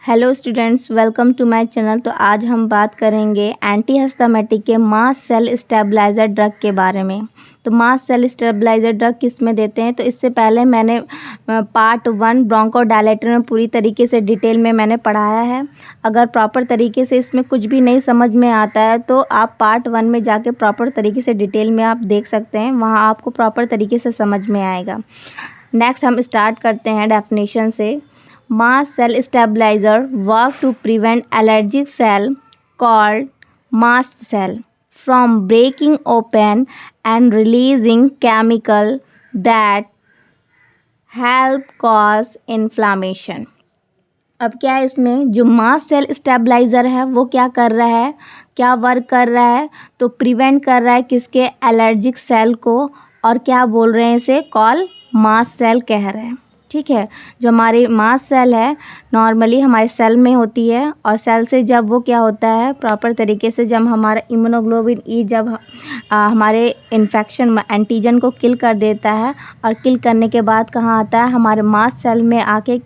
Hello students, welcome to my channel. तो आज हम बात करेंगे एंटी हिस्टामिनिक के मास्ट सेल स्टेबलाइज़र ड्रग के बारे में। तो मास्ट सेल स्टेबलाइज़र ड्रग किस में देते हैं, तो इससे पहले मैंने पार्ट 1 ब्रोंकोडायलेटर में पूरी तरीके से डिटेल में मैंने पढ़ाया है। अगर प्रॉपर तरीके से इसमें कुछ भी नहीं समझ में आता है तो आप पार्ट 1 में जाके प्रॉपर तरीके से डिटेल में आप देख सकते हैं, वहाँ आपको प्रॉपर तरीके से समझ में आएगा। नेक्स्ट हम स्टार्ट करते हैं डेफिनेशन से। Mast cell stabilizer work to prevent allergic cell called mast cell from breaking open and releasing chemical that help cause inflammation। अब क्या है, इसमें जो मास्ट सेल स्टेबलाइज़र है वो क्या कर रहा है, क्या वर्क कर रहा है, तो प्रिवेंट कर रहा है किसके, एलर्जिक सेल को। और क्या बोल रहे हैं, इसे कॉल मास्ट सेल कह रहे हैं। ठीक है, जो हमारी मास्ट सेल है नॉर्मली हमारे सेल में होती है, और सेल से जब वो क्या होता है प्रॉपर तरीके से, जब हमारा इम्यूनोग्लोबिन ई जब हमारे इन्फेक्शन एंटीजन को किल कर देता है, और किल करने के बाद कहाँ आता है, हमारे मास्ट सेल में आके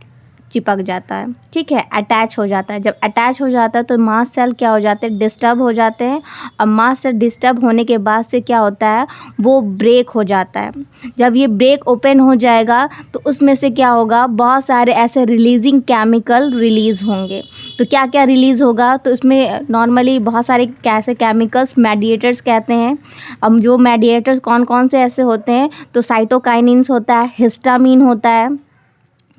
चिपक जाता है। ठीक है, अटैच हो जाता है। जब अटैच हो जाता है तो मास्ट सेल क्या हो जाते हैं, डिस्टर्ब हो जाते हैं। और मास्ट सेल डिस्टर्ब होने के बाद से क्या होता है, वो ब्रेक हो जाता है। जब ये ब्रेक ओपन हो जाएगा तो उसमें से क्या होगा, बहुत सारे ऐसे रिलीजिंग केमिकल रिलीज़ होंगे। तो क्या क्या रिलीज़ होगा, तो इसमें नॉर्मली बहुत सारे कैसे केमिकल्स मेडिएटर्स कहते हैं। अब जो मेडिएटर्स कौन कौन से ऐसे होते हैं, तो साइटोकाइनिन्स होता है, हिस्टामिन होता है,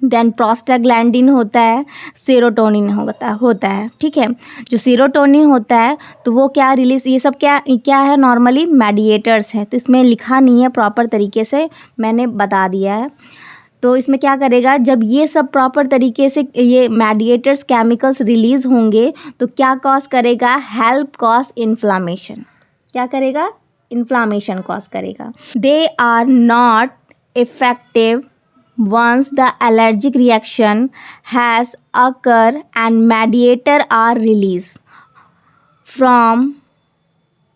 देन प्रोस्टाग्लैंडिन होता है, सेरोटोनिन होता है। ठीक है, जो सेरोटोनिन होता है तो वो क्या रिलीज, ये सब क्या क्या है, नॉर्मली मेडिएटर्स है। तो इसमें लिखा नहीं है प्रॉपर तरीके से, मैंने बता दिया है। तो इसमें क्या करेगा, जब ये सब प्रॉपर तरीके से ये मेडिएटर्स केमिकल्स रिलीज़ होंगे तो क्या कॉज करेगा, हेल्प कॉज इन्फ्लामेशन। क्या करेगा, इन्फ्लामेशन कॉज करेगा। They are not effective once the allergic reaction has occurred and mediator are released from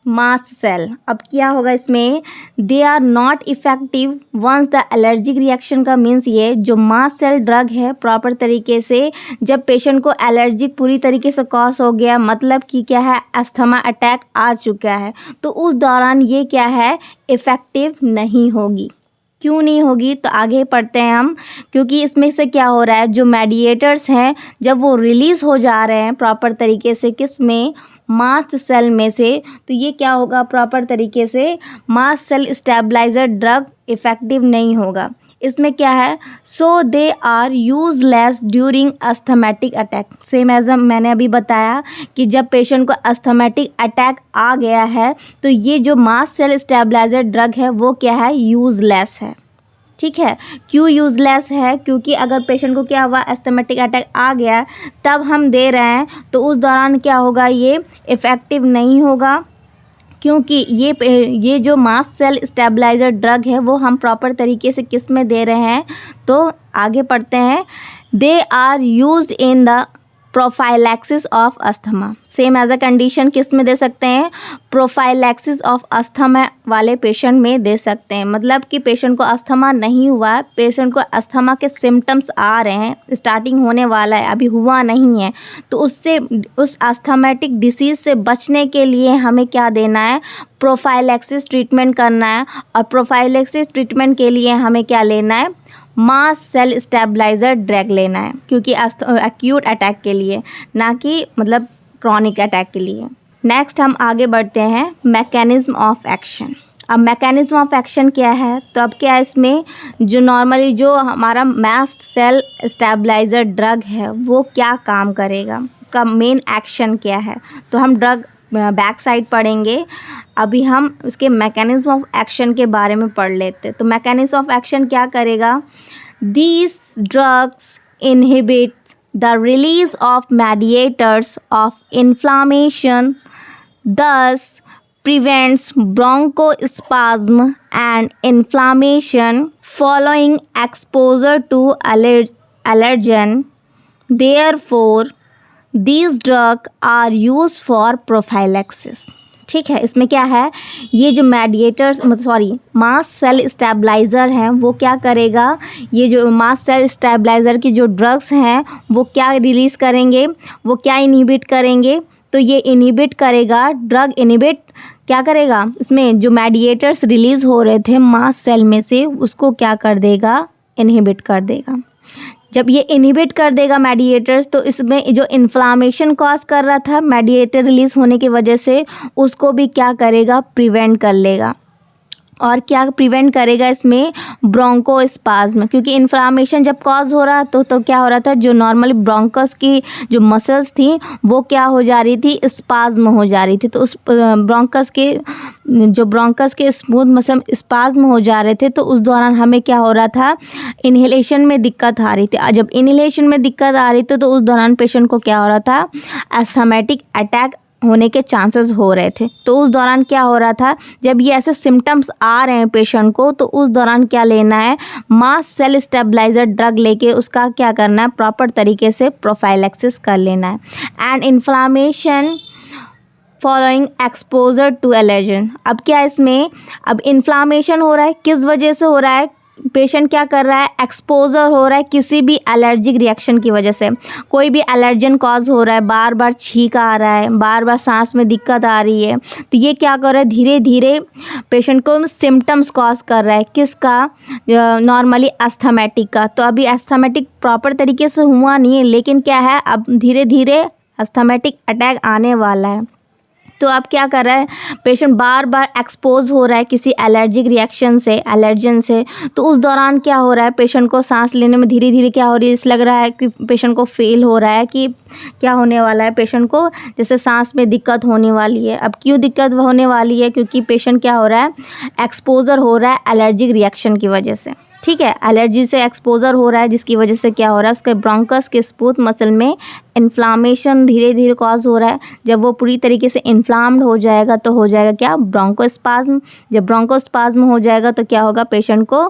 mast cell। अब क्या होगा इसमें, they are not effective once the allergic reaction का means ये जो मास्ट सेल ड्रग है proper तरीके से जब पेशेंट को एलर्जिक पूरी तरीके से कॉज हो गया, मतलब कि क्या है, अस्थमा अटैक आ चुका है, तो उस दौरान ये क्या है, इफ़ेक्टिव नहीं होगी। क्यों नहीं होगी, तो आगे पढ़ते हैं हम। क्योंकि इसमें से क्या हो रहा है, जो मेडिएटर्स हैं जब वो रिलीज़ हो जा रहे हैं प्रॉपर तरीके से किस में, मास्ट सेल में से, तो ये क्या होगा, प्रॉपर तरीके से mast cell stabiliser drug effective नहीं होगा। इसमें क्या है, so they are useless during asthmatic attack. Same as मैंने अभी बताया कि जब पेशेंट को अस्थमेटिक अटैक आ गया है तो ये जो मास्ट सेल स्टेबलाइज़र ड्रग है वो क्या है, यूजलेस है। ठीक है, क्यों यूजलेस है, क्योंकि अगर पेशेंट को क्या हुआ, अस्थमेटिक अटैक आ गया तब हम दे रहे हैं तो उस दौरान क्या होगा, ये इफ़ेक्टिव नहीं होगा। क्योंकि ये जो मास्ट सेल स्टेबलाइज़र ड्रग है वो हम प्रॉपर तरीके से किस में दे रहे हैं, तो आगे पढ़ते हैं। They are used in the prophylaxis of asthma. Same as a condition किस में दे सकते हैं, प्रोफाइलैक्सिस ऑफ अस्थमा वाले पेशेंट में दे सकते हैं। मतलब कि पेशेंट को अस्थमा नहीं हुआ, पेशेंट को अस्थमा के सिम्टम्स आ रहे हैं, स्टार्टिंग होने वाला है, अभी हुआ नहीं है, तो उससे उस अस्थमेटिक डिसीज़ से बचने के लिए हमें क्या देना है, प्रोफाइलैक्सिस ट्रीटमेंट करना है। और प्रोफाइलैक्सिस ट्रीटमेंट के लिए हमें क्या लेना है, मास्ट सेल स्टेबलाइज़र ड्रग लेना है, क्योंकि एक्यूट अटैक के लिए, ना कि मतलब क्रॉनिक अटैक के लिए। नेक्स्ट हम आगे बढ़ते हैं, मैकेनिज्म ऑफ एक्शन। अब मैकेनिज्म ऑफ एक्शन क्या है, तो अब क्या है इसमें, जो नॉर्मली जो हमारा मास्ट सेल स्टेबलाइज़र ड्रग है वो क्या काम करेगा, उसका मेन एक्शन क्या है, तो हम ड्रग बैक साइड पढ़ेंगे। अभी हम उसके मैकेनिज्म ऑफ एक्शन के बारे में पढ़ लेते। तो मैकेनिज्म ऑफ एक्शन क्या करेगा, these drugs inhibit the release of mediators of inflammation, thus prevents bronchospasm and inflammation following exposure to allergen. Therefore, these drugs are used for prophylaxis. ठीक है। इसमें क्या है, ये जो मेडिएटर्स मास्ट सेल स्टेबलाइज़र हैं वो क्या करेगा, ये जो मास्ट सेल स्टेबलाइज़र की जो ड्रग्स हैं वो क्या रिलीज़ करेंगे, वो क्या इनहिबिट करेंगे, तो ये इनहिबिट करेगा, ड्रग इनहिबिट क्या करेगा, इसमें जो मेडिएटर्स रिलीज़ हो रहे थे मास्ट सेल में से उसको क्या कर देगा, इनहिबिट कर देगा। जब ये इनहिबिट कर देगा मेडिएटर्स, तो इसमें जो इन्फ्लामेशन कॉज कर रहा था मेडिएटर रिलीज़ होने की वजह से, उसको भी क्या करेगा, प्रिवेंट कर लेगा। और क्या प्रिवेंट करेगा इसमें, ब्रोंकोस्पाज्म, क्योंकि इन्फ्लामेशन जब कॉज हो रहा तो क्या हो रहा था, जो नॉर्मली ब्रोंकस की जो मसल्स थी वो क्या हो जा रही थी, स्पाज्म हो जा रही थी। तो उस ब्रोंकस के स्मूथ मसल स्पाज्म हो जा रहे थे, तो उस दौरान हमें क्या हो रहा था, इन्हेलेशन में दिक्कत आ रही थी। जब इन्हेलेशन में दिक्कत आ रही थी तो उस दौरान पेशेंट को क्या हो रहा था, एस्थमेटिक अटैक होने के चांसेस हो रहे थे। तो उस दौरान क्या हो रहा था, जब ये ऐसे सिम्टम्स आ रहे हैं पेशेंट को, तो उस दौरान क्या लेना है, मास्ट सेल स्टेबलाइजर ड्रग लेके उसका क्या करना है, प्रॉपर तरीके से प्रोफाइलैक्सिस कर लेना है। And inflammation following exposure to allergen. अब क्या इसमें, अब इन्फ्लामेशन हो रहा है, किस वजह से हो रहा है, पेशेंट क्या कर रहा है, एक्सपोजर हो रहा है किसी भी एलर्जिक रिएक्शन की वजह से, कोई भी एलर्जन कॉज हो रहा है, बार बार छींक आ रहा है, बार बार सांस में दिक्कत आ रही है, तो ये क्या कर रहा है, धीरे धीरे पेशेंट को सिम्टम्स कॉज कर रहा है, किसका, नॉर्मली एस्थमेटिक का। तो अभी एस्थमेटिक प्रॉपर तरीके से हुआ नहीं है, लेकिन क्या है, अब धीरे धीरे एस्थमेटिक अटैक आने वाला है। तो अब क्या कर रहा है, पेशेंट बार बार एक्सपोज हो रहा है किसी एलर्जिक रिएक्शन से, एलर्जन से, तो उस दौरान क्या हो रहा है, पेशेंट को सांस लेने में धीरे धीरे क्या हो रही है, लग रहा है कि पेशेंट को फील हो रहा है कि क्या होने वाला है, पेशेंट को जैसे सांस में दिक्कत होने वाली है। अब क्यों दिक्कत होने वाली है, क्योंकि पेशेंट क्या हो रहा है, एक्सपोजर हो रहा है एलर्जिक रिएक्शन की वजह से। ठीक है, एलर्जी से एक्सपोजर हो रहा है, जिसकी वजह से क्या हो रहा है, उसके ब्रोंकस के स्मूथ मसल में इन्फ्लामेशन धीरे धीरे कॉज हो रहा है। जब वो पूरी तरीके से इन्फ्लाम्ड हो जाएगा तो हो जाएगा क्या, ब्रोंकोस्पाज्म। जब ब्रोंकोस्पाज्म हो जाएगा तो क्या होगा, पेशेंट को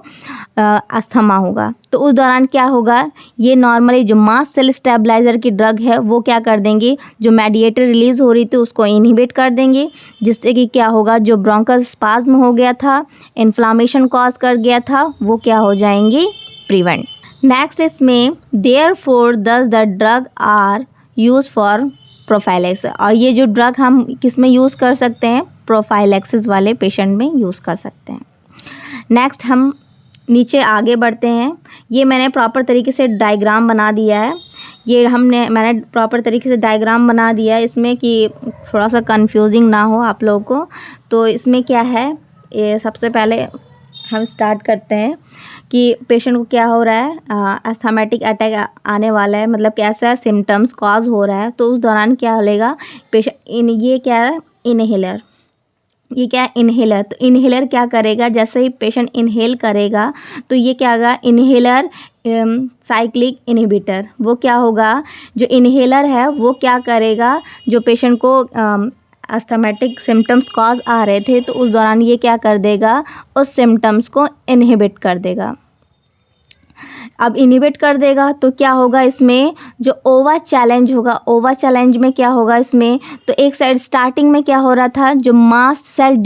अस्थमा होगा। तो उस दौरान क्या होगा, ये नॉर्मली जो मास्ट सेल स्टेबलाइजर की ड्रग है वो क्या कर देंगी, जो मेडिएटर रिलीज़ हो रही थी उसको इनहिबिट कर देंगे, जिससे कि क्या होगा, जो ब्रोंकोस्पाज्म हो गया था, इन्फ्लामेशन कॉज कर गया था, वो क्या हो जाएंगी, प्रिवेंट। नेक्स्ट इसमें therefore thus the drug are use for prophylaxis. और ये जो ड्रग हम किस में यूज़ कर सकते हैं, प्रोफाइलैक्सिस वाले पेशेंट में यूज़ कर सकते हैं। नेक्स्ट हम नीचे आगे बढ़ते हैं। ये मैंने प्रॉपर तरीके से डायग्राम बना दिया है, मैंने प्रॉपर तरीके से डायग्राम बना दिया है इसमें, कि थोड़ा सा कंफ्यूजिंग ना हो आप लोगों को। तो इसमें क्या है, ये सबसे पहले हम स्टार्ट करते हैं कि पेशेंट को क्या हो रहा है, एस्थमेटिक अटैक आने वाला है, मतलब कैसा सिम्टम्स कॉज हो रहा है। तो उस दौरान क्या लेगा पेशेंट, ये क्या है, इनहेलर, ये क्या है, इनहेलर। तो इनहेलर क्या करेगा, जैसे ही पेशेंट इनहेल करेगा तो ये क्या होगा, इनहेलर साइक्लिक इनहिबिटर। वो क्या होगा, जो इनहेलर है वो क्या करेगा, जो पेशेंट को एस्थमेटिक सिम्टम्स कॉज आ रहे थे तो उस दौरान ये क्या कर देगा, उस सिम्टम्स को इनहिबिट कर देगा। अब इनहिबिट कर देगा तो क्या होगा, इसमें जो ओवा चैलेंज होगा, ओवा चैलेंज में क्या होगा इसमें, तो एक साइड स्टार्टिंग में क्या हो रहा था, जो मास्ट सेल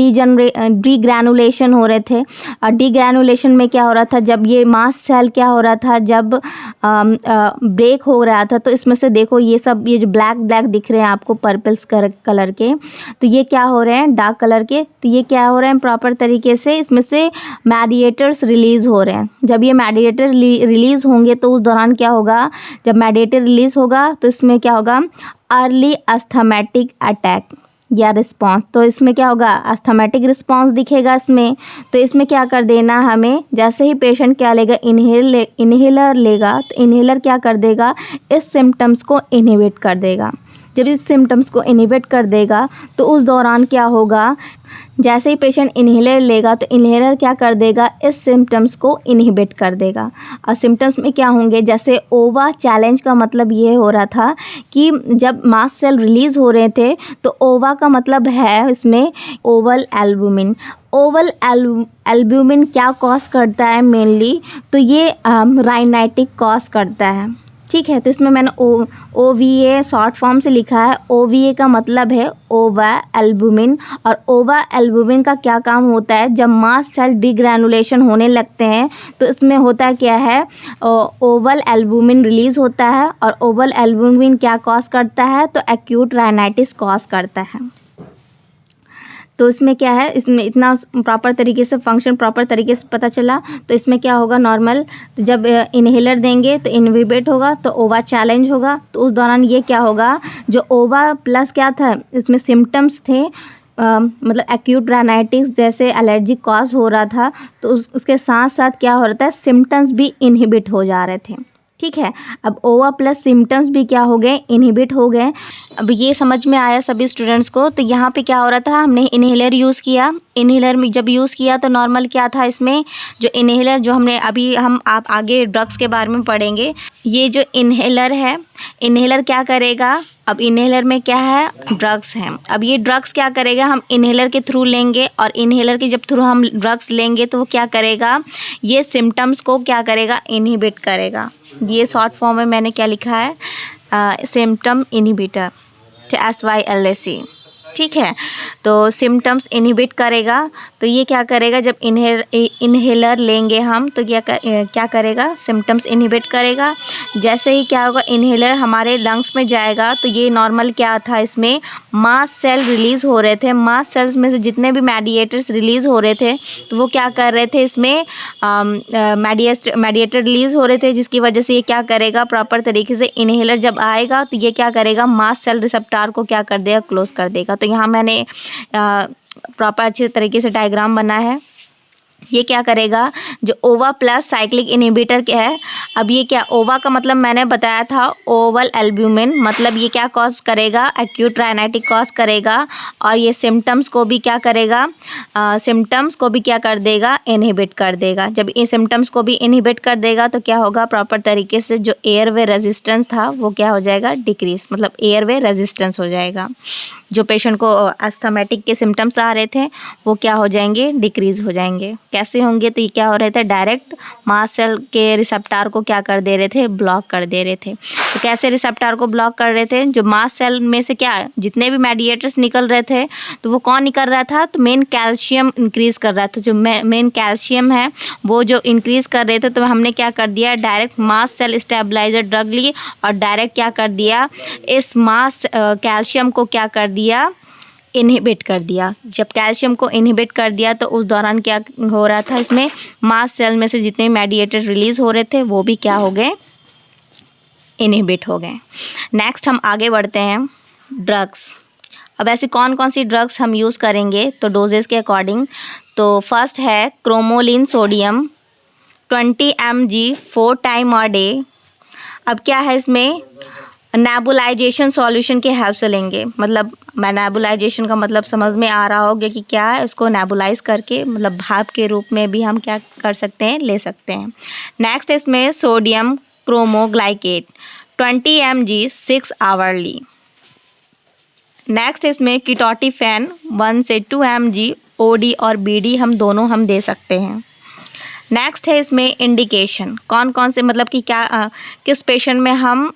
डीग्रैनुलेशन हो रहे थे। और डीग्रैनुलेशन में क्या हो रहा था, जब ये मास्ट सेल क्या हो रहा था, जब ब्रेक हो रहा था, तो इसमें से देखो ये सब, ये जो ब्लैक ब्लैक दिख रहे हैं आपको पर्पल्स कलर के, तो ये क्या हो रहे हैं, डार्क कलर के। तो ये क्या हो रहे हैं, प्रॉपर तरीके से इसमें से मेडिएटर्स रिलीज़ हो रहे हैं। जब ये मेडिएटर रिलीज़ होंगे तो उस दौरान क्या होगा, जब मेडिएटर रिलीज़ होगा तो इसमें क्या होगा, अर्ली एस्थमेटिक अटैक या रिस्पांस। तो इसमें क्या होगा, एस्थमेटिक रिस्पांस दिखेगा इसमें। तो इसमें क्या कर देना हमें, जैसे ही पेशेंट क्या लेगा, इनहेलर लेगा, तो इनहेलर क्या कर देगा, इस सिम्टम्स को इनहिबिट कर देगा। जब इस सिम्टम्स को इनहिबिट कर देगा तो उस दौरान क्या होगा, जैसे ही पेशेंट इनहेलर लेगा तो इनहेलर क्या कर देगा, इस सिम्टम्स को इनहिबिट कर देगा। और सिम्टम्स में क्या होंगे, जैसे ओवा चैलेंज का मतलब ये हो रहा था कि जब मास्ट सेल रिलीज़ हो रहे थे तो ओवा का मतलब है इसमें ओवल एल्बुमिन। ओवल एल्बुमिन क्या कॉज करता है मेनली, तो ये राइनाइटिक कॉज करता है। ठीक है। तो इसमें मैंने OVA शॉर्ट फॉर्म से लिखा है। OVA का मतलब है ओवा एल्बुमिन, और ओवा एल्बुमिन का क्या काम होता है, जब मास्ट सेल डिग्रैनुलेशन होने लगते हैं तो इसमें होता क्या है, ओवल एल्बुमिन रिलीज़ होता है, और ओवल एल्बुमिन क्या कॉज करता है, तो एक्यूट राइनाइटिस कॉज करता है। तो इसमें क्या है, इसमें इतना प्रॉपर तरीके से फंक्शन प्रॉपर तरीके से पता चला। तो इसमें क्या होगा, नॉर्मल तो जब इनहेलर देंगे तो इनहिबिट होगा, तो ओवा चैलेंज होगा। तो उस दौरान ये क्या होगा, जो ओवा प्लस क्या था, इसमें सिम्टम्स थे, मतलब एक्यूट राइनाइटिस जैसे एलर्जी कॉज हो रहा था, तो उसके साथ साथ क्या हो रहा था, सिम्टम्स भी इनहिबिट हो जा रहे थे। ठीक है। अब ओवा प्लस सिम्टम्स भी क्या हो गए, इनहिबिट हो गए। अब ये समझ में आया सभी स्टूडेंट्स को। तो यहाँ पे क्या हो रहा था, हमने इनहेलर यूज़ किया। इनहेलर में जब यूज़ किया तो नॉर्मल क्या था, इसमें जो इनहेलर जो हमने अभी आप आगे ड्रग्स के बारे में पढ़ेंगे। ये जो इनहेलर है, इनहेलर क्या करेगा, अब इनहेलर में क्या है, ड्रग्स हैं। अब ये ड्रग्स क्या करेगा, हम इनहेलर के थ्रू लेंगे, और इनहेलर के जब थ्रू हम ड्रग्स लेंगे तो वो क्या करेगा, ये सिम्टम्स को क्या करेगा, इनहिबिट करेगा। ये शॉर्ट फॉर्म में मैंने क्या लिखा है, सिम्टम इनहिबिटर, SYLAC। ठीक है। तो सिम्टम्स इनहिबिट करेगा। तो ये क्या करेगा, जब इनहेलर लेंगे हम तो क्या करेगा, सिम्टम्स इनहिबिट करेगा। जैसे ही क्या होगा, इनहेलर हमारे लंग्स में जाएगा तो ये नॉर्मल क्या था, इसमें मास्ट सेल रिलीज़ हो रहे थे। मास्ट सेल्स में से जितने भी मेडिएटर्स रिलीज़ हो रहे थे तो वो क्या कर रहे थे, इसमें मेडिएटर रिलीज़ हो रहे थे, जिसकी वजह से ये क्या करेगा, प्रॉपर तरीके से इनहेलर जब आएगा तो ये क्या करेगा, मास्ट सेल रिसेप्टर को क्या कर देगा, क्लोज कर देगा। तो यहाँ मैंने प्रॉपर अच्छे तरीके से डायग्राम बना है। ये क्या करेगा, जो ओवा प्लस साइक्लिक इनहिबिटर क्या है, अब ये क्या, ओवा का मतलब मैंने बताया था ओवल एल्ब्यूमिन, मतलब ये क्या कॉज करेगा, एक्यूट राइनाइटिस कॉज करेगा, और ये सिम्टम्स को भी क्या करेगा, सिम्टम्स को भी क्या कर देगा, इनहिबिट कर देगा। जब इन सिम्टम्स को भी इनहिबिट कर देगा तो क्या होगा, प्रॉपर तरीके से जो एयरवे रेजिस्टेंस था वो क्या हो जाएगा, डिक्रीज, मतलब एयरवे रेजिस्टेंस हो जाएगा। जो पेशेंट को अस्थमैटिक के सिम्टम्स आ रहे थे वो क्या हो जाएंगे, डिक्रीज़ हो जाएंगे। कैसे होंगे, तो ये क्या हो रहे थे, डायरेक्ट मास्ट सेल के रिसेप्टर को क्या कर दे रहे थे, ब्लॉक कर दे रहे थे। तो कैसे रिसेप्टर को ब्लॉक कर रहे थे, जो मास्ट सेल में से क्या जितने भी मेडिएटर्स निकल रहे थे तो वो कौन निकल रहा था, तो मेन कैल्शियम इंक्रीज़ कर रहा था। जो मेन कैल्शियम है वो जो इंक्रीज़ कर रहे थे, तो हमने क्या कर दिया, direct mast cell stabiliser drug ली और डायरेक्ट क्या कर दिया, इस मास्ट कैल्शियम को क्या कर दिया, इनहिबिट कर दिया। जब कैल्शियम को इनहिबिट कर दिया तो उस दौरान क्या हो रहा था, इसमें मास्ट सेल में से जितने मेडिएटर रिलीज़ हो रहे थे वो भी क्या हो गए, इनहिबिट हो गए। नेक्स्ट हम आगे बढ़ते हैं, ड्रग्स। अब ऐसी कौन कौन सी ड्रग्स हम यूज़ करेंगे, तो डोजेस के अकॉर्डिंग। तो फर्स्ट है cromolyn sodium 20 mg 4 time a day. अब क्या है, इसमें नेबुलाइजेशन सॉल्यूशन के हेल्प से लेंगे, मतलब नेबुलाइजेशन का मतलब समझ में आ रहा होगा कि क्या है, उसको नेबुलाइज करके मतलब भाप के रूप में भी हम क्या कर सकते हैं, ले सकते हैं। नेक्स्ट इसमें sodium cromoglycate 20 mg 6 hourly. Next इसमें कीटोटिफेन 1 से 2 mg OD और BD हम दोनों हम दे सकते हैं। नेक्स्ट है इसमें इंडिकेशन, कौन कौन से, मतलब कि क्या किस पेशेंट में हम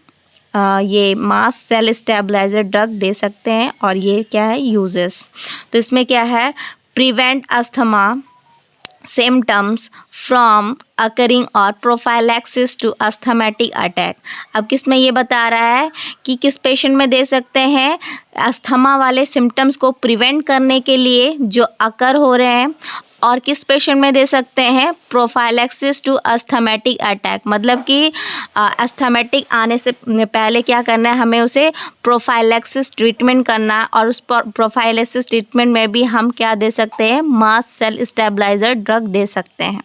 ये मास्ट सेल स्टेबलाइजर ड्रग दे सकते हैं, और ये क्या है, यूजेस। तो इसमें क्या है, prevent asthma symptoms from occurring और प्रोफाइलैक्सिस टू अस्थमेटिक अटैक। अब किस में ये बता रहा है कि किस पेशेंट में दे सकते हैं, अस्थमा वाले सिम्टम्स को प्रिवेंट करने के लिए जो अकर हो रहे हैं, और किस पेशेंट में दे सकते हैं, प्रोफाइलैक्सिस टू अस्थमेटिक अटैक, मतलब कि अस्थमेटिक आने से पहले क्या करना है, हमें उसे प्रोफाइलैक्सिस ट्रीटमेंट करना है, और उस प्रोफाइलैक्सिस ट्रीटमेंट में भी हम क्या दे सकते हैं, मास्ट सेल स्टेबलाइजर ड्रग दे सकते हैं।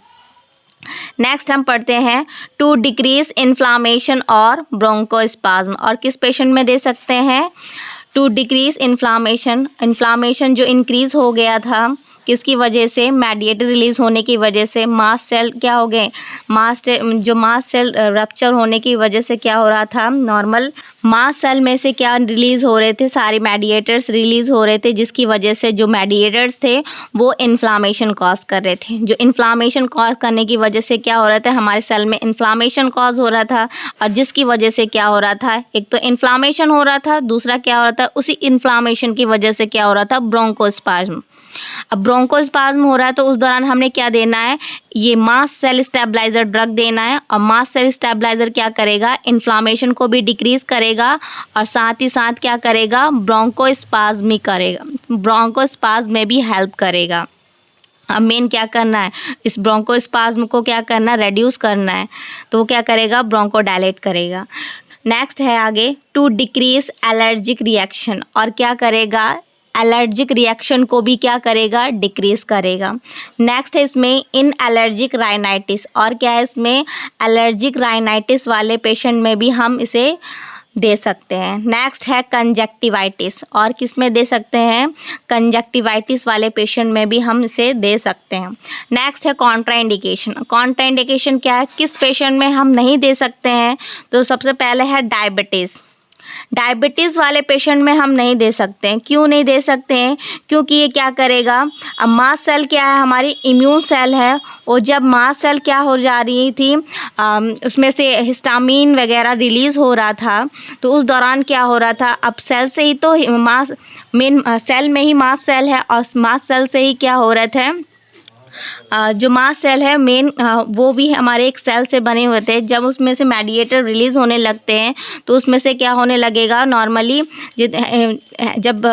नेक्स्ट हम पढ़ते हैं टू डिक्रीज इन्फ्लामेशन और ब्रोंकोस्पाज्म, और किस पेशेंट में दे सकते हैं, टू डिक्रीज इन्फ्लामेशन, इन्फ्लामेशन जो इंक्रीज़ हो गया था किसकी वजह से, मेडिएटर रिलीज़ होने की वजह से। मास्ट सेल क्या हो गए, जो मास्ट सेल रप्चर होने की वजह से क्या हो रहा था, नॉर्मल मास्ट सेल में से क्या रिलीज़ हो रहे थे, सारे मेडिएटर्स रिलीज़ हो रहे थे, जिसकी वजह से जो मेडिएटर्स थे वो इन्फ्लामेशन कॉज कर रहे थे। जो इन्फ्लामेशन कॉज करने की वजह से क्या हो रहा था, हमारे सेल में इन्फ्लामेशन कॉज हो रहा था, और जिसकी वजह से क्या हो रहा था, एक तो इन्फ्लामेशन हो रहा था, दूसरा क्या हो रहा था, उसी इन्फ्लामेशन की वजह से क्या हो रहा था, ब्रोंकोस्पाज्म। अब ब्रोंकोस्पाज्म हो रहा है तो उस दौरान हमने क्या देना है, ये मास्ट सेल स्टेबलाइजर ड्रग देना है। और मास्ट सेल स्टेबलाइजर क्या करेगा, इन्फ्लामेशन को भी डिक्रीज करेगा और साथ ही साथ क्या करेगा, ब्रोंकोस्पाज्म ही करेगा, ब्रोंकोस्पाज्म में भी हेल्प करेगा। अब मेन क्या करना है, इस ब्रोंकोस्पाज्म को क्या करना है, रेड्यूस करना है, तो वो क्या करेगा, ब्रोंकोडायलेट करेगा। नेक्स्ट है आगे, टू डिक्रीज एलर्जिक रिएक्शन, और क्या करेगा, एलर्जिक रिएक्शन को भी क्या करेगा, डिक्रीज करेगा। नेक्स्ट है इसमें इन एलर्जिक राइनाइटिस, और क्या है इसमें, एलर्जिक राइनाइटिस वाले पेशेंट में भी हम इसे दे सकते हैं। नेक्स्ट है कंजक्टिवाइटिस, और किस में दे सकते हैं, कंजक्टिवाइटिस वाले पेशेंट में भी हम इसे दे सकते हैं। नेक्स्ट है कॉन्ट्राइंडिकेशन, कॉन्ट्राइंडिकेशन क्या है, किस पेशेंट में हम नहीं दे सकते हैं, तो सबसे पहले है डायबिटीज़। डायबिटीज़ वाले पेशेंट में हम नहीं दे सकते हैं। क्यों नहीं दे सकते हैं, क्योंकि ये क्या करेगा, अब मास्ट सेल क्या है, हमारी इम्यून सेल है, और जब मास्ट सेल क्या हो जा रही थी, उसमें से हिस्टामीन वगैरह रिलीज़ हो रहा था, तो उस दौरान क्या हो रहा था, अब सेल से ही तो मास्ट मेन सेल में ही मास्ट सेल है, और मास्ट सेल से ही क्या हो रहे थे, जो मास्ट सेल है मेन, वो भी हमारे एक सेल से बने हुए थे। जब उसमें से मेडिएटर रिलीज़ होने लगते हैं तो उसमें से क्या होने लगेगा, नॉर्मली जब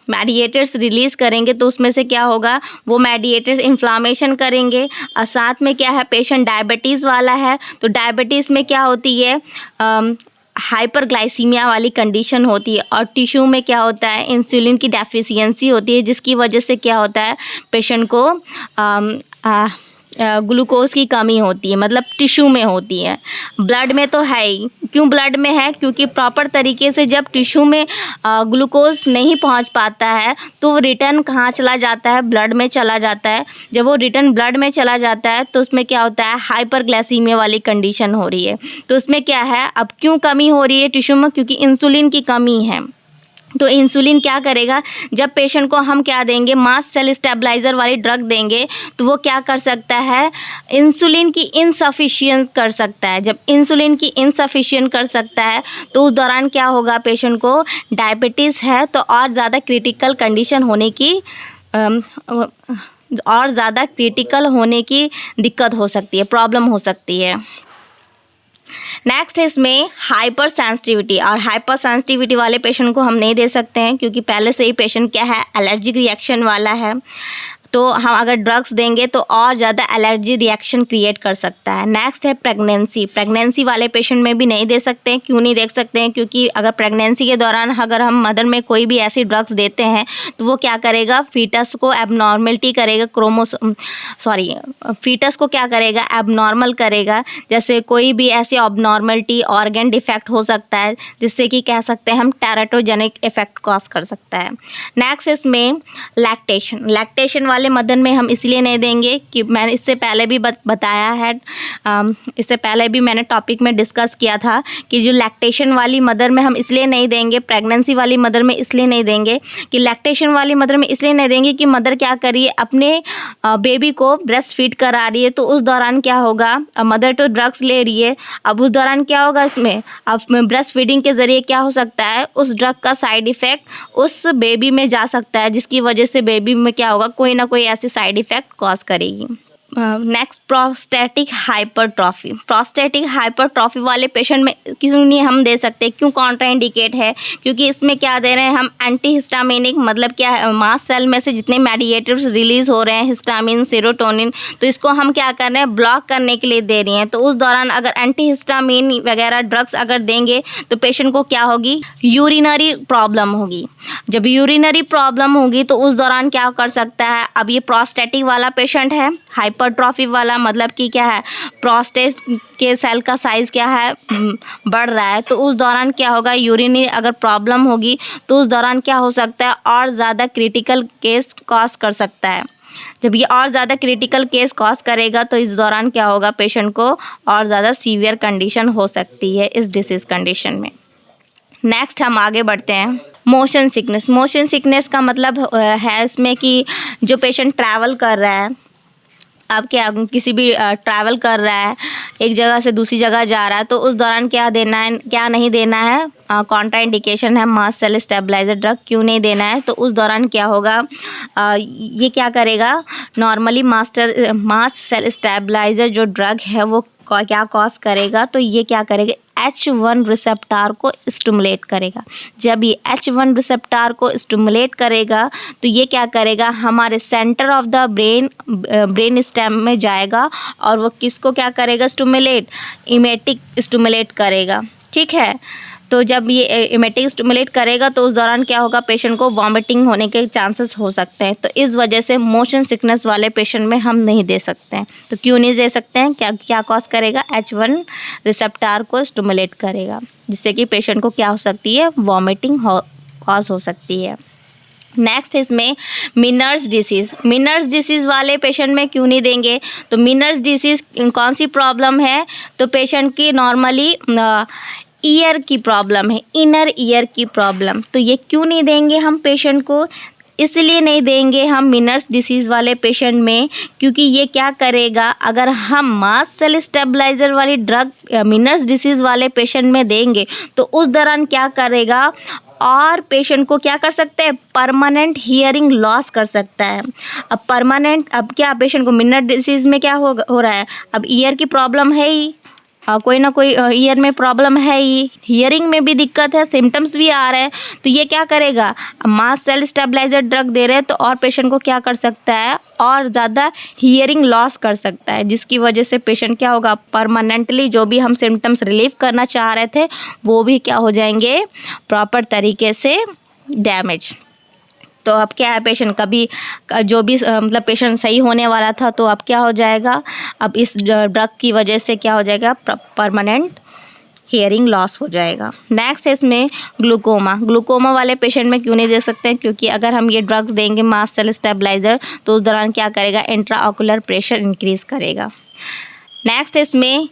मेडिएटर्स रिलीज़ करेंगे तो उसमें से क्या होगा, वो मेडिएटर्स इन्फ्लामेशन करेंगे। और साथ में क्या है, पेशेंट डायबिटीज़ वाला है, तो डायबिटीज़ में क्या होती है, हाइपरग्लाइसीमिया वाली कंडीशन होती है, और टिश्यू में क्या होता है, इंसुलिन की डेफिशिएंसी होती है, जिसकी वजह से क्या होता है, पेशेंट को ग्लूकोज की कमी होती है, मतलब टिश्यू में होती है। ब्लड में तो है ही, क्यों ब्लड में है, क्योंकि प्रॉपर तरीके से जब टिश्यू में ग्लूकोज नहीं पहुंच पाता है तो वो रिटर्न कहाँ चला जाता है, ब्लड में चला जाता है। जब वो रिटर्न ब्लड में चला जाता है तो उसमें क्या होता है, हाइपरग्लाइसीमिया वाली कंडीशन हो रही है। तो उसमें क्या है, अब क्यों कमी हो रही है टिश्यू में, क्योंकि इंसुलिन की कमी है। तो इंसुलिन क्या करेगा, जब पेशेंट को हम क्या देंगे, मास्ट सेल स्टेबलाइज़र वाली ड्रग देंगे, तो वो क्या कर सकता है, इंसुलिन की इनसफिशिएंट कर सकता है। जब इंसुलिन की इनसफिशिएंट कर सकता है तो उस दौरान क्या होगा, पेशेंट को डायबिटीज़ है तो और ज़्यादा क्रिटिकल कंडीशन होने की और ज़्यादा क्रिटिकल होने की दिक्कत हो सकती है, प्रॉब्लम हो सकती है। नेक्स्ट है इसमें हाइपर सेंसिटिविटी, और हाइपर सेंसिटिविटी वाले पेशेंट को हम नहीं दे सकते हैं, क्योंकि पहले से ही पेशेंट क्या है, एलर्जिक रिएक्शन वाला है। तो हम अगर ड्रग्स देंगे तो और ज़्यादा एलर्जी रिएक्शन क्रिएट कर सकता है। नेक्स्ट है प्रेगनेंसी, प्रेगनेंसी वाले पेशेंट में भी नहीं दे सकते हैं। क्यों नहीं दे सकते हैं, क्योंकि अगर प्रेगनेंसी के दौरान अगर हम मदर में कोई भी ऐसी ड्रग्स देते हैं तो वो क्या करेगा, फीटस को एबनॉर्मलिटी करेगा, फीटस को क्या करेगा, एबनॉर्मल करेगा। जैसे कोई भी ऐसी एबनॉर्मलिटी, ऑर्गन डिफेक्ट हो सकता है, जिससे कि कह सकते हैं हम टेराटोजेनिक इफेक्ट कॉज कर सकता है। नेक्स्ट इसमें लैक्टेशन, लैक्टेशन वाले मदर में हम इसलिए नहीं देंगे कि मैंने इससे पहले भी बताया है, इससे पहले भी मैंने टॉपिक में डिस्कस किया था कि जो लैक्टेशन वाली मदर में हम इसलिए नहीं देंगे, प्रेगनेंसी वाली मदर में इसलिए नहीं देंगे कि लैक्टेशन वाली मदर में इसलिए नहीं देंगे कि मदर क्या करिए, अपने बेबी को ब्रेस्ट फीड करा रही है, तो उस दौरान क्या होगा, मदर तो ड्रग्स ले रही है, अब उस दौरान क्या होगा, इसमें अब ब्रेस्ट फीडिंग के ज़रिए क्या हो सकता है, उस ड्रग का साइड इफ़ेक्ट उस बेबी में जा सकता है, जिसकी वजह से बेबी में क्या होगा, कोई ना कोई ऐसी साइड इफ़ेक्ट कॉज करेगी। Next prostatic hypertrophy, prostatic hypertrophy वाले पेशेंट में क्यों नहीं हम दे सकते, क्यों कॉन्ट्राइंडिकेट है, क्योंकि इसमें क्या दे रहे हैं हम, एंटीहिस्टामिनिक, मतलब क्या है, मास्ट सेल में से जितने मेडिएटर्स रिलीज़ हो रहे हैं, हिस्टामिन, सेरोटोनिन, तो इसको हम क्या कर रहे हैं, ब्लॉक करने के लिए दे रही हैं। तो उस दौरान अगर एंटीहिस्टामिन वगैरह ड्रग्स अगर देंगे तो पेशेंट को क्या होगी, यूरिनरी प्रॉब्लम होगी। जब यूरिनरी प्रॉब्लम होगी तो उस दौरान क्या कर सकता है, अब ये प्रोस्टेटिक वाला पेशेंट है, हाइपरट्रॉफी वाला, मतलब कि क्या है, प्रोस्टेट के सेल का साइज़ क्या है, बढ़ रहा है, तो उस दौरान क्या होगा, यूरिनरी अगर प्रॉब्लम होगी तो उस दौरान क्या हो सकता है, और ज़्यादा क्रिटिकल केस कॉज कर सकता है। जब ये और ज़्यादा क्रिटिकल केस कॉज करेगा तो इस दौरान क्या होगा, पेशेंट को और ज़्यादा सीवियर कंडीशन हो सकती है इस डिसीज़ कंडीशन में। नेक्स्ट हम आगे बढ़ते हैं। Motion sickness. मोशन सिकनेस का मतलब है इसमें कि जो पेशेंट ट्रैवल कर रहा है, अब क्या किसी भी ट्रैवल कर रहा है, एक जगह से दूसरी जगह जा रहा है, तो उस दौरान क्या देना है, क्या नहीं देना है, कॉन्ट्रा इंडिकेशन है मास्ट सेल स्टेबलाइजर ड्रग क्यों नहीं देना है। तो उस दौरान क्या होगा, ये क्या करेगा, नॉर्मली मास्ट सेल स्टेबलाइजर जो ड्रग है वो क्या कॉज करेगा, तो ये क्या करेगा, H1 रिसेप्टार को स्टिमुलेट करेगा। जब ये H1 रिसेप्टार को स्टिमुलेट करेगा तो ये क्या करेगा, हमारे centre of the brain stem में जाएगा और वो किसको क्या करेगा, स्टिमुलेट, इमेटिक स्टिमुलेट करेगा। ठीक है, तो जब ये इमेटिक स्टिमुलेट करेगा तो उस दौरान क्या होगा, पेशेंट को वॉमिटिंग होने के चांसेस हो सकते हैं। तो इस वजह से मोशन सिकनेस वाले पेशेंट में हम नहीं दे सकते हैं। तो क्यों नहीं दे सकते हैं, क्या कॉज करेगा, H1 रिसेप्टार को स्टिमुलेट करेगा, जिससे कि पेशेंट को क्या हो सकती है, वॉमिटिंग कॉज हो सकती है। नेक्स्ट इसमें मिनर्स डिसीज़। मिनर्स डिसीज़ वाले पेशेंट में क्यों नहीं देंगे, तो मिनर्स डिसीज़ कौन सी प्रॉब्लम है, तो पेशेंट की नॉर्मली ईयर की प्रॉब्लम है, इनर ईयर की प्रॉब्लम। तो ये क्यों नहीं देंगे हम पेशेंट को, इसलिए नहीं देंगे हम मिनर्स डिसीज़ वाले पेशेंट में, क्योंकि ये क्या करेगा, अगर हम मास्ट सेल स्टेबलाइजर वाली ड्रग मिनर्स डिसीज़ वाले पेशेंट में देंगे तो उस दौरान क्या करेगा, और पेशेंट को क्या कर सकते हैं, परमानेंट हियरिंग लॉस कर सकता है। अब परमानेंट, अब क्या पेशेंट को मिनर डिसीज़ में क्या हो रहा है, अब ईयर की प्रॉब्लम है ही, कोई ना कोई ईयर में प्रॉब्लम है ही, हियरिंग में भी दिक्कत है, सिम्टम्स भी आ रहे हैं, तो ये क्या करेगा, मास्ट सेल स्टेबलाइजर ड्रग दे रहे हैं तो और पेशेंट को क्या कर सकता है, और ज़्यादा हियरिंग लॉस कर सकता है, जिसकी वजह से पेशेंट क्या होगा, परमानेंटली जो भी हम सिम्टम्स रिलीव करना चाह रहे थे वो भी क्या हो जाएंगे, प्रॉपर तरीके से डैमेज। तो अब क्या है, पेशेंट कभी जो भी मतलब पेशेंट सही होने वाला था तो अब क्या हो जाएगा, अब इस ड्रग की वजह से क्या हो जाएगा, परमानेंट हियरिंग लॉस हो जाएगा। नेक्स्ट है इसमें ग्लूकोमा। ग्लूकोमा वाले पेशेंट में क्यों नहीं दे सकते हैं, क्योंकि अगर हम ये ड्रग्स देंगे मास्ट सेल स्टेबलाइजर तो उस दौरान क्या करेगा, इंट्राऑकुलर प्रेशर इंक्रीज करेगा। नेक्स्ट इसमें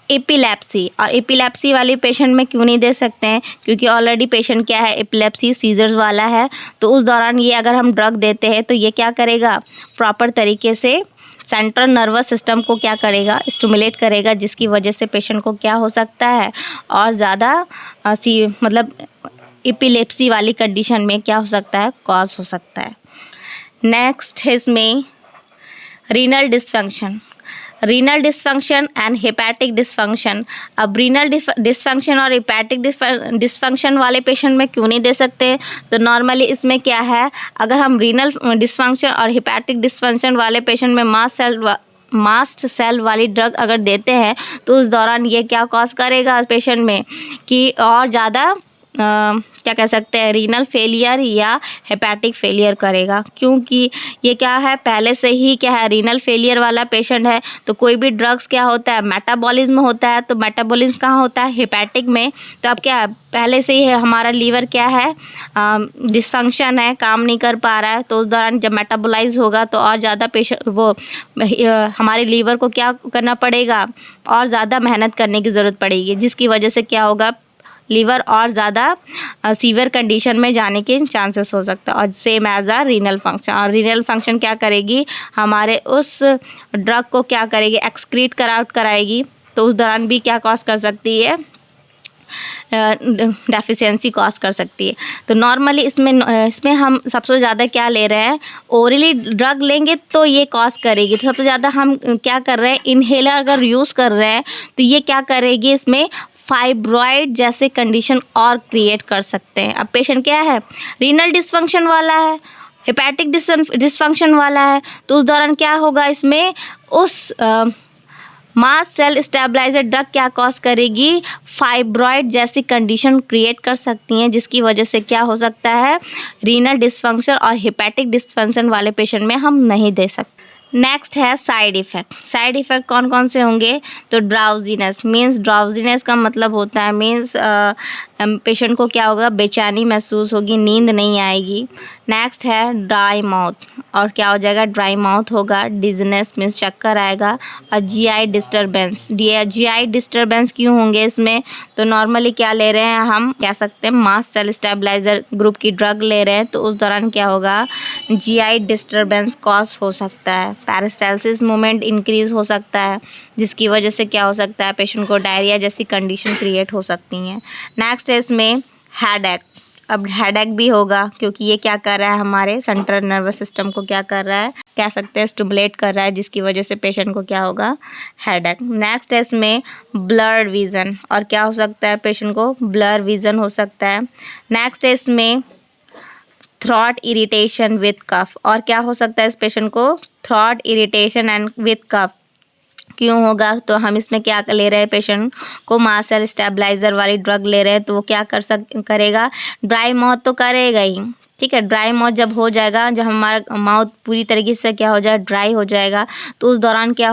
एपिलेप्सी, और एपिलेप्सी वाले पेशेंट में क्यों नहीं दे सकते हैं, क्योंकि ऑलरेडी पेशेंट क्या है, एपिलेप्सी सीजर्स वाला है, तो उस दौरान ये अगर हम ड्रग देते हैं तो ये क्या करेगा, प्रॉपर तरीके से सेंट्रल नर्वस सिस्टम को क्या करेगा, स्टिमुलेट करेगा, जिसकी वजह से पेशेंट को क्या हो सकता है, और ज़्यादा मतलब एपिलेप्सी वाली कंडीशन में क्या हो सकता है, कॉज हो सकता है। नेक्स्ट है इसमें renal dysfunction. Renal dysfunction and hepatic dysfunction. अब रीनल डिसफंक्शन और हेपेटिक डिसफंक्शन वाले पेशेंट में क्यों नहीं दे सकते, तो नॉर्मली इसमें क्या है, अगर हम रीनल डिसफंक्शन और हेपेटिक डिसफंक्शन वाले पेशेंट में मास्ट सेल वाली ड्रग अगर देते हैं तो उस दौरान ये क्या कॉज करेगा पेशेंट में, कि और ज़्यादा क्या कह सकते हैं, रीनल फेलियर या हेपेटिक फेलियर करेगा, क्योंकि ये क्या है, पहले से ही क्या है, रीनल फेलियर वाला पेशेंट है, तो कोई भी ड्रग्स क्या होता है, मेटाबॉलिज्म होता है, तो मेटाबॉलिज्म कहाँ होता है, हेपेटिक में। तो अब क्या है, पहले से ही है हमारा लीवर क्या है, डिसफंक्शन है, काम नहीं कर पा रहा है, तो उस दौरान जब मेटाबोलाइज होगा तो और ज़्यादा पेशेंट वो हमारे लीवर को क्या करना पड़ेगा, और ज़्यादा मेहनत करने की ज़रूरत पड़ेगी, जिसकी वजह से क्या होगा, लीवर और ज़्यादा सीवियर कंडीशन में जाने के चांसेस हो सकता है। और सेम एज आ रीनल फंक्शन, और रीनल फंक्शन क्या करेगी, हमारे उस ड्रग को क्या करेगी, एक्सक्रीट आउट कराएगी, तो उस दौरान भी क्या कॉज कर सकती है, डेफिशिएंसी कॉज कर सकती है। तो नॉर्मली इसमें हम सबसे ज़्यादा क्या ले रहे हैं, ओरली ड्रग लेंगे तो ये कॉज करेगी, तो सबसे ज़्यादा हम क्या कर रहे हैं, इनहेलर अगर यूज़ कर रहे हैं तो ये क्या करेगी, इसमें फाइब्रॉइड जैसे कंडीशन और क्रिएट कर सकते हैं। अब पेशेंट क्या है, रीनल डिसफंक्शन वाला है, हेपेटिक डिसफंक्शन वाला है, तो उस दौरान क्या होगा, इसमें उस मास्ट सेल स्टेबलाइजर ड्रग क्या कॉज करेगी, फाइब्रॉइड जैसी कंडीशन क्रिएट कर सकती हैं, जिसकी वजह से क्या हो सकता है, रीनल डिसफंक्शन और हेपेटिक डिसफंक्शन वाले पेशेंट में हम नहीं दे सकते। नेक्स्ट है साइड इफ़ेक्ट। साइड इफ़ेक्ट कौन कौन से होंगे, तो ड्राउजीनेस, मीन्स ड्राउजीनेस का मतलब होता है, मीन्स पेशेंट को क्या होगा, बेचैनी महसूस होगी, नींद नहीं आएगी। नेक्स्ट है ड्राई माउथ, और क्या हो जाएगा, ड्राई माउथ होगा। डिजनेस मीन्स चक्कर आएगा। और जीआई डिस्टर्बेंस, जीआई डिस्टर्बेंस क्यों होंगे इसमें, तो नॉर्मली क्या ले रहे हैं, हम कह सकते हैं मास्ट सेल स्टेबलाइजर ग्रुप की ड्रग ले रहे हैं, तो उस दौरान क्या होगा, जीआई डिस्टर्बेंस कॉज हो सकता है। पेरिस्टाल्सिस मूवमेंट इंक्रीज हो सकता है, जिसकी वजह से क्या हो सकता है, पेशेंट को डायरिया जैसी कंडीशन क्रिएट हो सकती हैं। नेक्स्ट है इसमें हेडेक। अब हेडेक भी होगा क्योंकि ये क्या कर रहा है, हमारे सेंट्रल नर्वस सिस्टम को क्या कर रहा है, कह सकते हैं स्टिमुलेट कर रहा है, जिसकी वजह से पेशेंट को क्या होगा, हेडेक। नेक्स्ट है इसमें ब्लर्ड विज़न, और क्या हो सकता है, पेशेंट को ब्लर विज़न हो सकता है। नेक्स्ट है इसमें थ्रॉट इरिटेशन विथ कफ, और क्या हो सकता है इस पेशेंट को, थ्रॉट इरिटेशन एंड विथ कफ क्यों होगा, तो हम इसमें क्या ले रहे हैं, पेशेंट को मास्ट सेल स्टेबलाइजर वाली ड्रग ले रहे हैं, तो वो क्या करेगा, ड्राई माउथ तो करेगा ही, ठीक है। ड्राई माउथ जब हो जाएगा, जब हमारा माउथ पूरी तरीके से क्या हो जाए, ड्राई हो जाएगा, तो उस दौरान क्या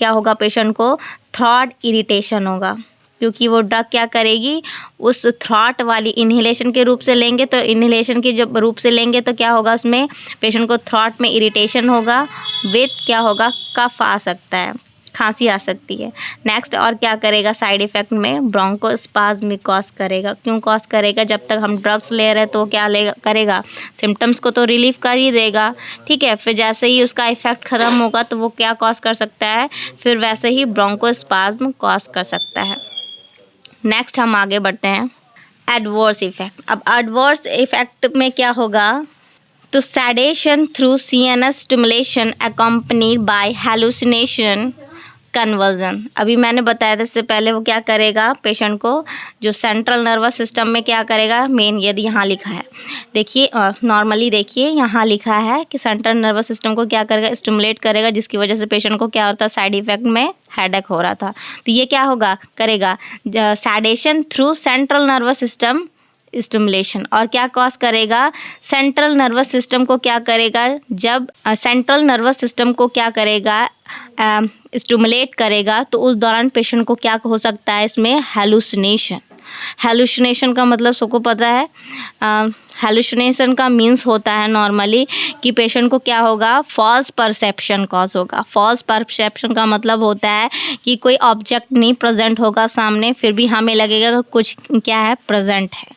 होगा, पेशेंट को थ्रॉट इरिटेशन होगा, क्योंकि वो ड्रग क्या करेगी, उस थ्रॉट वाली इन्हेलेशन के रूप से लेंगे, तो इन्हेलेशन के जब रूप से लेंगे तो क्या होगा, उसमें पेशेंट को थ्रॉट में इरिटेशन होगा, विथ क्या होगा, कफ आ सकता है, खांसी आ सकती है। नेक्स्ट और क्या करेगा, साइड इफ़ेक्ट में ब्रोंकोस्पाज्म कॉज करेगा। क्यों कॉज करेगा, जब तक हम ड्रग्स ले रहे हैं तो क्या करेगा, सिम्टम्स को तो रिलीव कर ही देगा, ठीक है। फिर जैसे ही उसका इफ़ेक्ट ख़त्म होगा तो वो क्या कॉज कर सकता है, फिर वैसे ही ब्रोंकोस्पाज्म कॉज कर सकता है। नेक्स्ट हम आगे बढ़ते हैं, एडवर्स इफ़ेक्ट। अब एडवर्स इफ़ेक्ट में क्या होगा, तो sedation through CNS stimulation accompanied by hallucination conversion. अभी मैंने बताया था इससे पहले, वो क्या करेगा, पेशेंट को जो सेंट्रल नर्वस सिस्टम में क्या करेगा, मेन यदि यहाँ लिखा है, देखिए नॉर्मली देखिए यहाँ लिखा है कि सेंट्रल नर्वस सिस्टम को क्या करेगा, स्टिमुलेट करेगा, जिसकी वजह से पेशेंट को क्या होता है, साइड इफेक्ट में हेडेक हो रहा था, तो ये क्या होगा, करेगा sedation through central nervous system stimulation. और क्या कॉज करेगा, सेंट्रल नर्वस सिस्टम को क्या करेगा, जब सेंट्रल नर्वस सिस्टम को क्या करेगा, स्टिमुलेट करेगा, तो उस दौरान पेशेंट को क्या हो सकता है, इसमें हैलुसिनेशन। हैलुसिनेशन का मतलब सबको पता है, हैलुसिनेशन का मीन्स होता है नॉर्मली कि पेशेंट को क्या होगा, फॉल्स परसेप्शन कॉज होगा। फॉल्स परसेप्शन का मतलब होता है कि कोई ऑब्जेक्ट नहीं प्रेजेंट होगा सामने, फिर भी हमें लगेगा कि कुछ क्या है, प्रेजेंट है।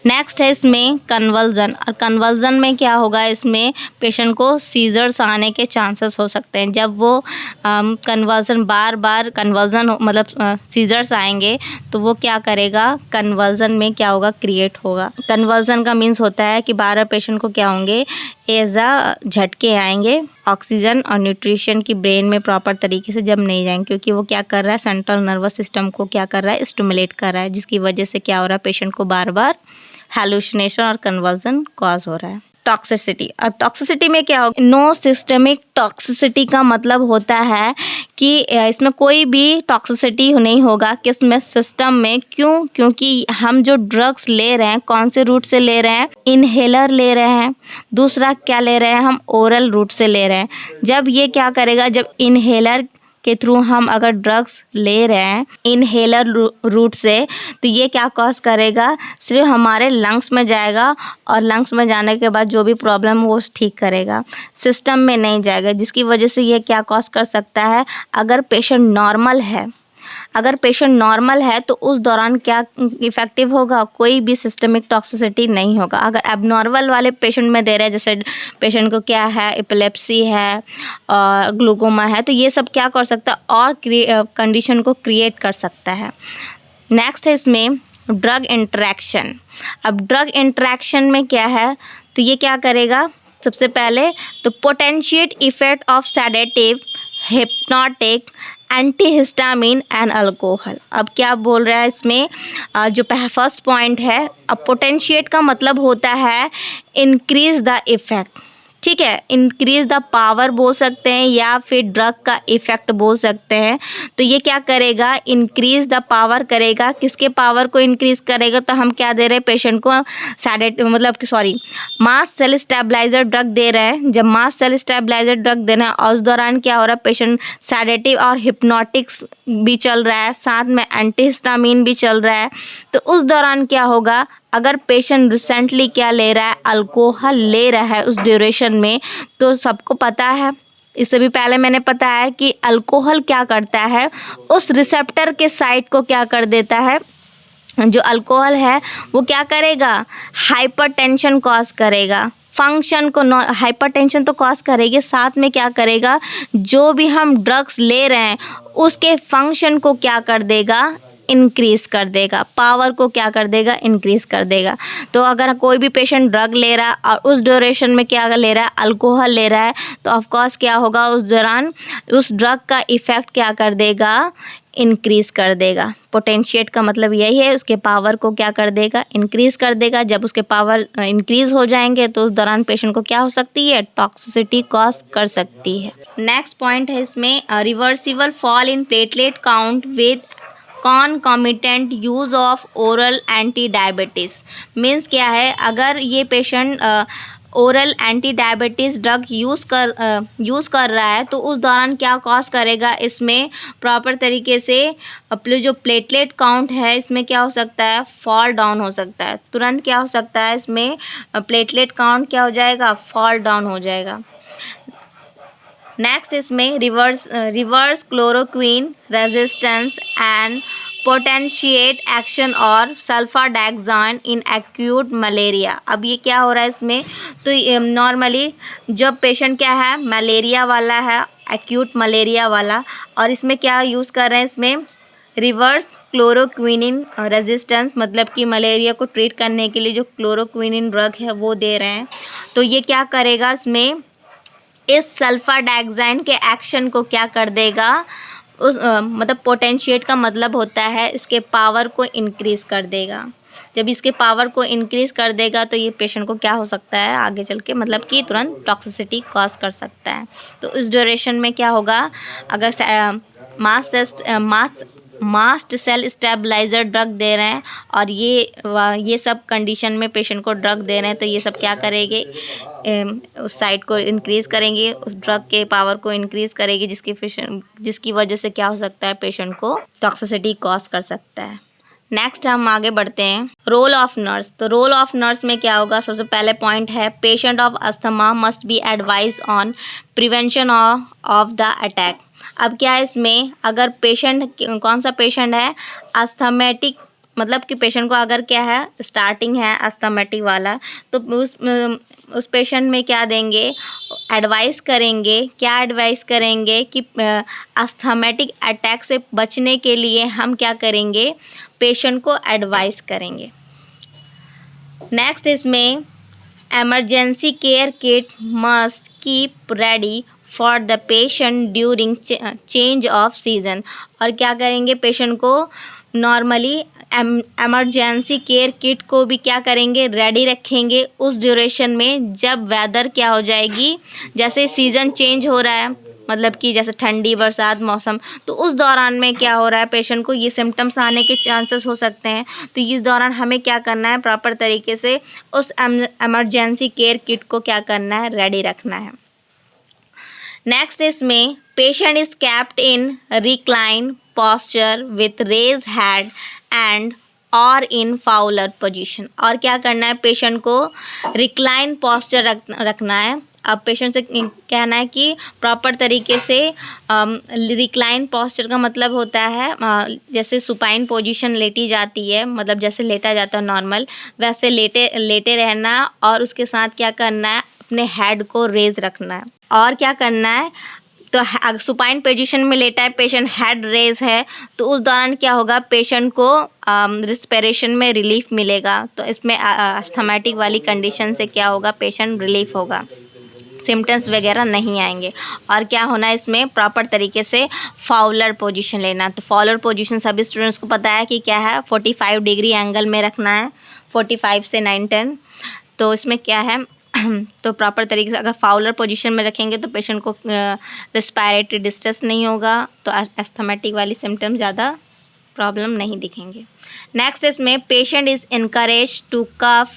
नेक्स्ट है इसमें कन्वल्जन, और कन्वल्जन में क्या होगा, इसमें पेशेंट को सीजर्स आने के चांसेस हो सकते हैं। जब वो कन्वर्जन बार कन्वर्जन मतलब सीजर्स आएंगे, तो वो क्या करेगा, कन्वर्जन में क्या होगा, क्रिएट होगा। कन्वर्जन का मीन्स होता है कि बार पेशेंट को क्या होंगे, एज झटके आएंगे, ऑक्सीजन और न्यूट्रिशन की ब्रेन में प्रॉपर तरीके से जब नहीं जाएंगे, क्योंकि वो क्या कर रहा है, सेंट्रल नर्वस सिस्टम को क्या कर रहा है, स्टिमुलेट कर रहा है, जिसकी वजह से क्या हो रहा है, पेशेंट को बार बार हैलुसिनेशन और कन्वर्जन कॉज हो रहा है। टॉक्सिसिटी, अब टॉक्सिसिटी में क्या होगा, नो सिस्टमिक टॉक्सिसिटी का मतलब होता है कि इसमें कोई भी टॉक्सिसिटी नहीं होगा, किसमें, सिस्टम में। क्यों, क्योंकि हम जो ड्रग्स ले रहे हैं, कौन से रूट से ले रहे हैं, इनहेलर ले रहे हैं, दूसरा क्या ले रहे हैं, हम ओरल रूट से ले रहे हैं। जब ये क्या करेगा, जब इनहेलर के थ्रू हम अगर ड्रग्स ले रहे हैं इनहेलर रूट से, तो ये क्या कॉज करेगा, सिर्फ हमारे लंग्स में जाएगा, और लंग्स में जाने के बाद जो भी प्रॉब्लम वो ठीक करेगा, सिस्टम में नहीं जाएगा, जिसकी वजह से ये क्या कॉज कर सकता है, अगर पेशेंट नॉर्मल है तो उस दौरान क्या इफ़ेक्टिव होगा, कोई भी सिस्टमिक टॉक्सिसिटी नहीं होगा। अगर एबनॉर्मल वाले पेशेंट में दे रहे हैं, जैसे पेशेंट को क्या है, एपिलेप्सी है और ग्लूकोमा है, तो ये सब क्या कर सकता है, और कंडीशन को क्रिएट कर सकता है। नेक्स्ट है इसमें ड्रग इंटरेक्शन। अब ड्रग इंटरेक्शन में क्या है, तो ये क्या करेगा, सबसे पहले तो potentiate effect of sedative, hypnotic, antihistamine and alcohol. अब क्या बोल रहा है इसमें, जो फर्स्ट पॉइंट है, अब पोटेंशिएट का मतलब होता है इंक्रीज द इफेक्ट, ठीक है, इंक्रीज द पावर बोल सकते हैं, या फिर ड्रग का इफेक्ट बोल सकते हैं। तो ये क्या करेगा, इंक्रीज द पावर करेगा, किसके पावर को इंक्रीज करेगा, तो हम क्या दे रहे हैं, पेशेंट को मास्ट सेल स्टेबलाइजर ड्रग दे रहे हैं। जब मास्ट सेल स्टेबलाइजर ड्रग देना है, और उस दौरान क्या हो रहा है, पेशेंट सेडेटिव और हिप्नोटिक्स भी चल रहा है, साथ में एंटीहिस्टामिन भी चल रहा है, तो उस दौरान क्या होगा, अगर पेशेंट रिसेंटली क्या ले रहा है, अल्कोहल ले रहा है उस ड्यूरेशन में, तो सबको पता है, इससे भी पहले मैंने बताया कि अल्कोहल क्या करता है, उस रिसेप्टर के साइट को क्या कर देता है, जो अल्कोहल है वो क्या करेगा, हाइपरटेंशन कॉज करेगा, फंक्शन को हाइपरटेंशन तो कॉज करेगी, साथ में क्या करेगा, जो भी हम ड्रग्स ले रहे हैं उसके फंक्शन को क्या कर देगा, इंक्रीज़ कर देगा, पावर को क्या कर देगा, इंक्रीज़ कर देगा। तो अगर कोई भी पेशेंट ड्रग ले रहा है और उस ड्यूरेशन में क्या ले रहा है, अल्कोहल ले रहा है, तो ऑफ कोर्स क्या होगा, उस दौरान उस ड्रग का इफ़ेक्ट क्या कर देगा, इंक्रीज़ कर देगा। पोटेंशिएट का मतलब यही है, उसके पावर को क्या कर देगा, इंक्रीज़ कर देगा। जब उसके पावर इंक्रीज़ हो जाएंगे तो उस दौरान पेशेंट को क्या हो सकती है, टॉक्सिसिटी कॉज कर सकती है। नेक्स्ट पॉइंट है इसमें reversible fall in platelet count with concomitant use of oral anti diabetes. Means क्या है, अगर ये patient oral anti diabetes drug use कर रहा है तो उस दौरान क्या कॉज करेगा, इसमें प्रॉपर तरीके से अपने जो प्लेटलेट काउंट है इसमें क्या हो सकता है, फॉल डाउन हो सकता है। तुरंत क्या हो सकता है, इसमें प्लेटलेट काउंट क्या हो जाएगा, फॉल डाउन हो जाएगा। नेक्स्ट इसमें reverse chloroquine resistance and potentiate action और सल्फाडेक्साइन इन एक्यूट मलेरिया। अब ये क्या हो रहा है इसमें, तो नॉर्मली जब पेशेंट क्या है, मलेरिया वाला है, एक्यूट मलेरिया वाला, और इसमें क्या यूज़ कर रहे हैं, इसमें रिवर्स क्लोरोक्विनिन रेजिस्टेंस, मतलब कि मलेरिया को ट्रीट करने के लिए जो क्लोरोक्विनिन ड्रग है वो दे रहे हैं। तो ये क्या करेगा, इसमें इस सल्फाडेक्साइन के एक्शन को क्या कर देगा, उस मतलब पोटेंशिएट का मतलब होता है इसके पावर को इंक्रीज़ कर देगा। जब इसके पावर को इंक्रीज़ कर देगा तो ये पेशेंट को क्या हो सकता है, आगे चल के मतलब कि तुरंत टॉक्सिसिटी कॉज कर सकता है। तो इस ड्यूरेशन में क्या होगा, अगर मास्ट सेल स्टेबलाइज़र ड्रग दे रहे हैं और ये सब कंडीशन में पेशेंट को ड्रग दे रहे हैं, तो ये सब क्या करेंगे, उस साइट को इंक्रीज़ करेंगे, उस ड्रग के पावर को इंक्रीज़ करेगी, जिसकी वजह से क्या हो सकता है, पेशेंट को टॉक्सिसिटी कॉज कर सकता है। नेक्स्ट हम आगे बढ़ते हैं, रोल ऑफ नर्स। तो रोल ऑफ नर्स में क्या होगा, सबसे पहले पॉइंट है patient of asthma must be advise on prevention of the attack. अब क्या है इसमें, अगर पेशेंट कौन सा पेशेंट है, अस्थमेटिक, मतलब कि पेशेंट को अगर क्या है, स्टार्टिंग है अस्थमेटिक वाला, तो उस पेशेंट में क्या देंगे, एडवाइस करेंगे, क्या एडवाइस करेंगे कि अस्थमेटिक अटैक से बचने के लिए हम क्या करेंगे, पेशेंट को एडवाइस करेंगे। नेक्स्ट इसमें emergency care kit must keep ready for the patient during change of season. और क्या करेंगे, पेशेंट को नॉर्मली एमरजेंसी केयर किट को भी क्या करेंगे, रेडी रखेंगे उस ड्यूरेशन में जब वेदर क्या हो जाएगी, जैसे सीज़न चेंज हो रहा है, मतलब कि जैसे ठंडी बरसात मौसम, तो उस दौरान में क्या हो रहा है, पेशेंट को ये सिम्टम्स आने के चांसेस हो सकते हैं। तो इस दौरान हमें क्या करना है, प्रॉपर तरीके से उस एमरजेंसी केयर किट को क्या करना है, रेडी रखना है। नेक्स्ट इसमें patient is kept in recline posture with raised head and और इन फाउलर पोजीशन। और क्या करना है, पेशेंट को रिक्लाइन पोस्चर रखना है। अब पेशेंट से कहना है कि प्रॉपर तरीके से रिक्लाइन पोस्चर का मतलब होता है जैसे सुपाइन पोजीशन लेटी जाती है, मतलब जैसे लेटा जाता है नॉर्मल, वैसे लेटे रहना, और उसके साथ क्या करना है, अपने हेड को रेज रखना है। और क्या करना है, तो अगर सुपाइन पोजीशन में लेटा है पेशेंट, हेड रेज है, तो उस दौरान क्या होगा, पेशेंट को रिस्पिरेशन में रिलीफ मिलेगा। तो इसमें अस्थमैटिक वाली कंडीशन से क्या होगा, पेशेंट रिलीफ होगा, सिम्टम्स वगैरह नहीं आएंगे। और क्या होना है, इसमें प्रॉपर तरीके से फाउलर पोजीशन लेना। तो फाउलर पोजीशन सभी स्टूडेंट्स को पता है कि क्या है, 45 डिग्री एंगल में रखना है, 45 से 9-10। तो इसमें क्या है, तो प्रॉपर तरीके से अगर फाउलर पोजीशन में रखेंगे तो पेशेंट को रेस्पिरेटरी डिस्ट्रेस नहीं होगा, तो एस्थमेटिक वाली सिम्टम ज़्यादा प्रॉब्लम नहीं दिखेंगे। नेक्स्ट इसमें patient is encourage to cough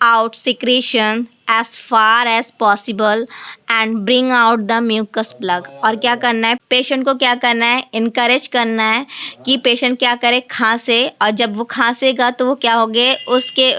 out secretion as far as possible and bring out the mucus plug। और क्या करना है, पेशेंट को क्या करना है, इनकरेज करना है कि पेशेंट क्या करे, खांसे। और जब वो खांसेगा तो वो क्या होगे, उसके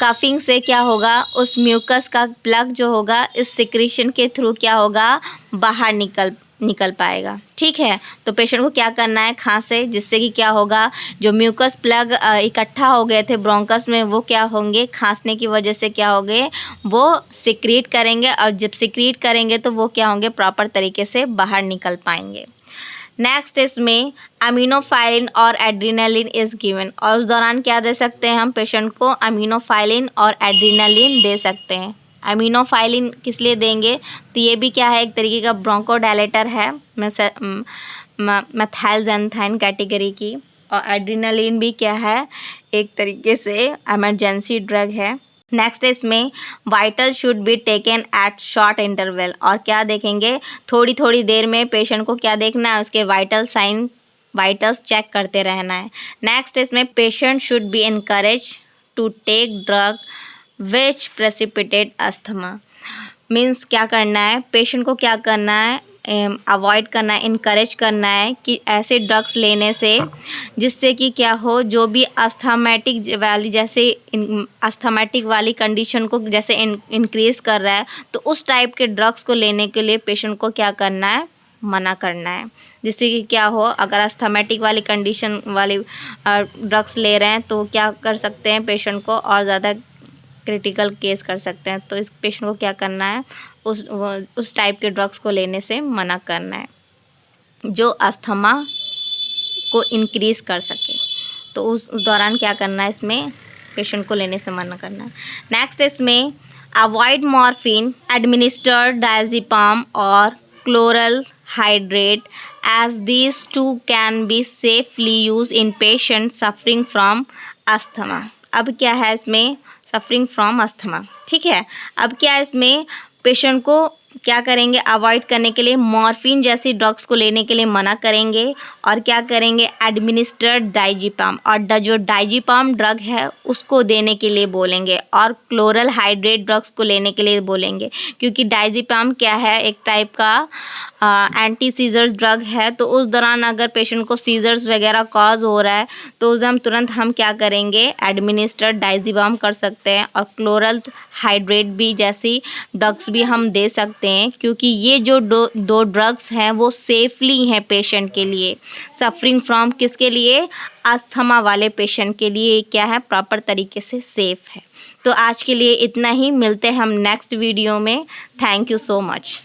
कफिंग से क्या होगा, उस म्यूकस का प्लग जो होगा इस सिक्रीशन के थ्रू क्या होगा, बाहर निकल पाएगा। ठीक है, तो पेशेंट को क्या करना है, खांसे, जिससे कि क्या होगा, जो म्यूकस प्लग इकट्ठा हो गए थे ब्रोंकस में वो क्या होंगे, खांसने की वजह से क्या होंगे, वो सिक्रीट करेंगे। और जब सिक्रीट करेंगे तो वो क्या होंगे, प्रॉपर तरीके से बाहर निकल पाएंगे। नेक्स्ट इसमें अमीनोफाइलिन और एड्रीनलिन इज़ गिवन। और उस दौरान क्या दे सकते हैं हम पेशेंट को, अमीनोफाइलिन और एड्रीनलिन दे सकते हैं। अमीनोफाइलिन किस लिए देंगे, तो ये भी क्या है, एक तरीके का ब्रोंकोडायलेटर है, मेथाइलजेंथाइन कैटेगरी की। और एड्रीनलिन भी क्या है, एक तरीके से इमरजेंसी ड्रग है। नेक्स्ट इसमें vital should be taken at short interval. और क्या देखेंगे, थोड़ी थोड़ी देर में पेशेंट को क्या देखना है, उसके वाइटल्स चेक करते रहना है। नेक्स्ट इसमें patient should be encourage to take drug which precipitate asthma. Means क्या करना है, पेशेंट को क्या करना है, अवॉइड करना है, इनकरेज करना है कि ऐसे ड्रग्स लेने से जिससे कि क्या हो, जो भी अस्थमेटिक वाली, जैसे अस्थमेटिक वाली कंडीशन को जैसे इंक्रीज़ कर रहा है, तो उस टाइप के ड्रग्स को लेने के लिए पेशेंट को क्या करना है, मना करना है। जिससे कि क्या हो, अगर अस्थमेटिक वाली कंडीशन वाली ड्रग्स ले रहे हैं तो क्या कर सकते हैं, पेशेंट को और ज़्यादा क्रिटिकल केस कर सकते हैं। तो इस पेशेंट को क्या करना है, उस टाइप के ड्रग्स को लेने से मना करना है जो अस्थमा को इंक्रीज़ कर सके। तो उस दौरान क्या करना है, इसमें पेशेंट को लेने से मना करना है। नेक्स्ट इसमें अवॉइड मॉर्फिन एडमिनिस्टर्ड डायज़ेपाम और chloral hydrate as these two can be safely used in patients suffering from asthma। अब क्या है इसमें, सफरिंग फ्रॉम अस्थमा। ठीक है, अब क्या है इसमें, पेशेंट को क्या करेंगे, अवॉइड करने के लिए मॉर्फिन जैसी ड्रग्स को लेने के लिए मना करेंगे। और क्या करेंगे, एडमिनिस्टर्ड डाइजीपाम, और जो डाइजीपाम ड्रग है उसको देने के लिए बोलेंगे। और क्लोरल हाइड्रेट ड्रग्स को लेने के लिए बोलेंगे, क्योंकि डाइजीपाम क्या है, एक टाइप का एंटी सीजर्स ड्रग है। तो उस दौरान अगर पेशेंट को सीजर्स वगैरह कॉज हो रहा है तो उस दौरान तुरंत हम क्या करेंगे, एडमिनिस्टर्ड डाइजीपाम कर सकते हैं। और क्लोरल हाइड्रेट भी जैसी ड्रग्स भी हम दे सकते हैं, क्योंकि ये जो दो ड्रग्स हैं वो सेफली हैं पेशेंट के लिए, सफरिंग फ्रॉम किसके लिए, अस्थमा वाले पेशेंट के लिए क्या है, प्रॉपर तरीके से सेफ़ है। तो आज के लिए इतना ही, मिलते हैं हम नेक्स्ट वीडियो में। Thank you so much.